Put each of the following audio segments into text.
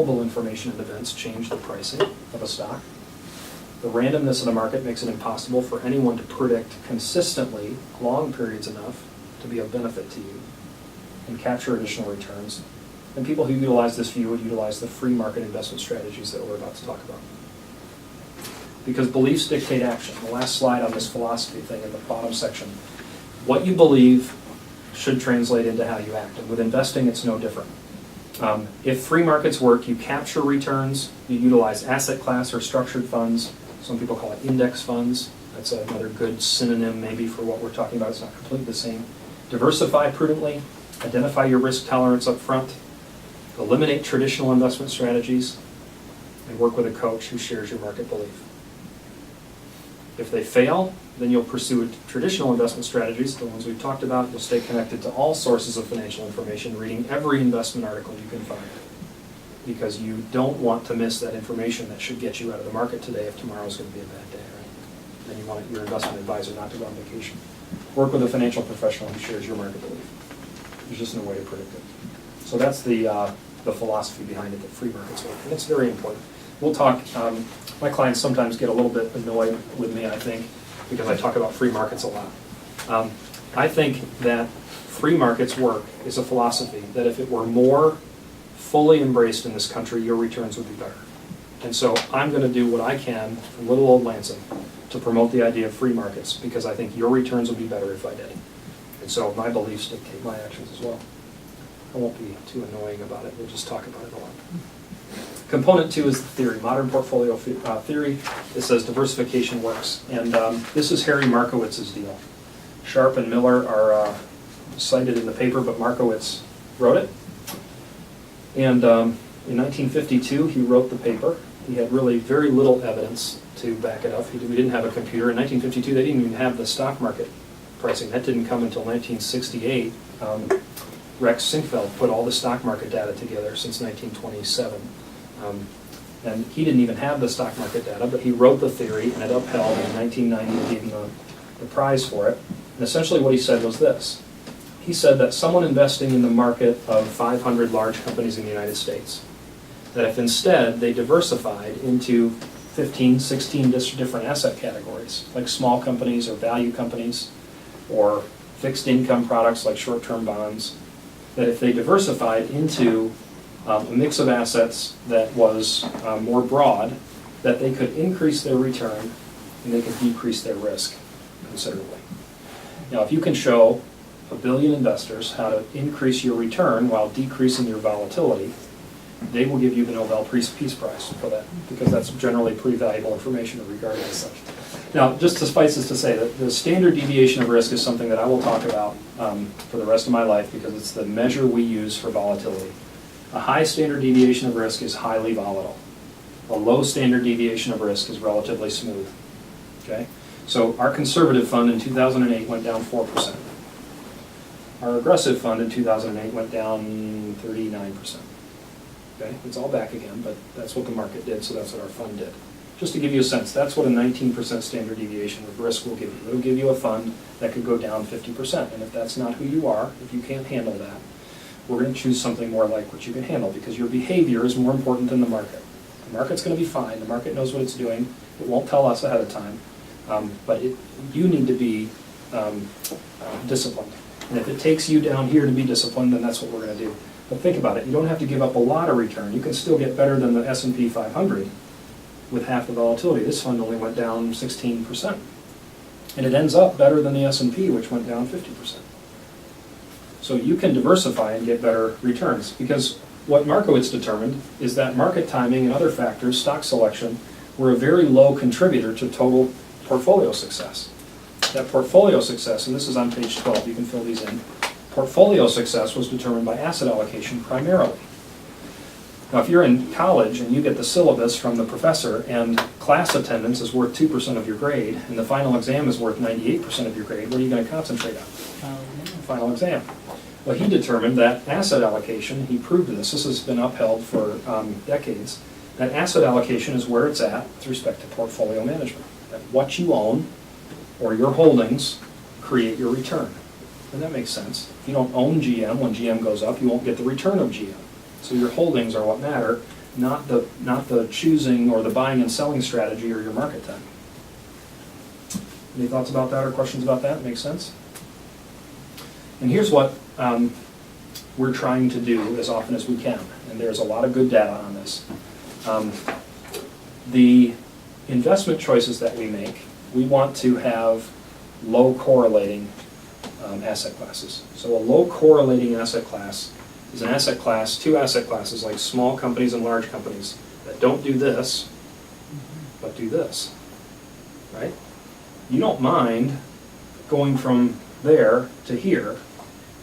Global information and events change the pricing of a stock. The randomness of the market makes it impossible for anyone to predict consistently long periods enough to be of benefit to you and capture additional returns. And people who utilize this view would utilize the free market investment strategies that we're about to talk about. Because beliefs dictate action. The last slide on this philosophy thing in the bottom section. What you believe should translate into how you act. And with investing, it's no different. If free markets work, you capture returns, you utilize asset class or structured funds. Some people call it index funds. That's another good synonym maybe for what we're talking about. It's not completely the same. Diversify prudently, identify your risk tolerance up front, eliminate traditional investment strategies, and work with a coach who shares your market belief. If they fail, then you'll pursue traditional investment strategies, the ones we've talked about. You'll stay connected to all sources of financial information, reading every investment article you can find, because you don't want to miss that information that should get you out of the market today if tomorrow's going to be a bad day, right? Then you want your investment advisor not to go on vacation. Work with a financial professional who shares your market belief. There's just no way to predict it. So that's the philosophy behind it, that free markets work, and it's very important. We'll talk, my clients sometimes get a little bit annoyed with me, I think, because I talk about free markets a lot. I think that free markets work is a philosophy that if it were more fully embraced in this country, your returns would be better. And so I'm going to do what I can from little old Lansing to promote the idea of free markets, because I think your returns would be better if I did. And so my beliefs dictate my actions as well. I won't be too annoying about it. We'll just talk about it a lot. Component 2 is the theory, modern portfolio theory. It says diversification works. And this is Harry Markowitz's deal. Sharp and Miller are cited in the paper, but Markowitz wrote it. And in 1952, he wrote the paper. He had really very little evidence to back it up. We didn't have a computer. In 1952, they didn't even have the stock market pricing. That didn't come until 1968. Rex Sinquefield put all the stock market data together since 1927. And he didn't even have the stock market data, but he wrote the theory, and it upheld in 1990 and gave him the prize for it. And essentially what he said was this. He said that someone investing in the market of 500 large companies in the United States, that if instead they diversified into 15, 16 different asset categories, like small companies or value companies, or fixed income products like short-term bonds, that if they diversified into a mix of assets that was more broad, that they could increase their return and they could decrease their risk considerably. Now, if you can show 1 billion investors how to increase your return while decreasing your volatility, they will give you the Nobel Peace Prize for that, because that's generally pretty valuable information regarding as such. Now, just suffices to say that the standard deviation of risk is something that I will talk about for the rest of my life, because it's the measure we use for volatility. A high standard deviation of risk is highly volatile. A low standard deviation of risk is relatively smooth. Okay? So our conservative fund in 2008 went down 4%. Our aggressive fund in 2008 went down 39%. Okay? It's all back again, but that's what the market did, so that's what our fund did. Just to give you a sense, that's what a 19% standard deviation of risk will give you. It'll give you a fund that could go down 50%, and if that's not who you are, if you can't handle that, we're going to choose something more like what you can handle, because your behavior is more important than the market. The market's going to be fine. The market knows what it's doing. It won't tell us ahead of time, but you need to be disciplined. And if it takes you down here to be disciplined, then that's what we're going to do. But think about it. You don't have to give up a lot of return. You can still get better than the S&P 500 with half the volatility. This fund only went down 16%. And it ends up better than the S&P, which went down 50%. So you can diversify and get better returns, because what Markowitz determined is that market timing and other factors, stock selection, were a very low contributor to total portfolio success. That portfolio success, and this is on page 12, you can fill these in, portfolio success was determined by asset allocation primarily. Now, if you're in college and you get the syllabus from the professor and class attendance is worth 2% of your grade and the final exam is worth 98% of your grade, what are you going to concentrate on? Final exam. Well, he determined that asset allocation, he proved this has been upheld for decades, that asset allocation is where it's at with respect to portfolio management. That what you own or your holdings create your return. And that makes sense. If you don't own GM, when GM goes up, you won't get the return of GM. So your holdings are what matter. not the choosing or the buying and selling strategy or your market time. Any thoughts about that or questions about that? Makes sense? And here's what we're trying to do as often as we can, and there's a lot of good data on this. The investment choices that we make, we want to have low correlating asset classes. So a low correlating asset class is an asset class, two asset classes like small companies and large companies that don't do this, but do this, right? You don't mind going from there to here.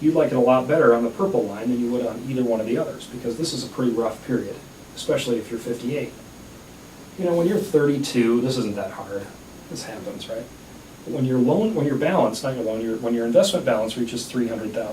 You'd like it a lot better on the purple line than you would on either one of the others, because this is a pretty rough period, especially if you're 58. You know, when you're 32, this isn't that hard. This happens, right? But when your balance, not your loan, when your investment balance reaches $300,000,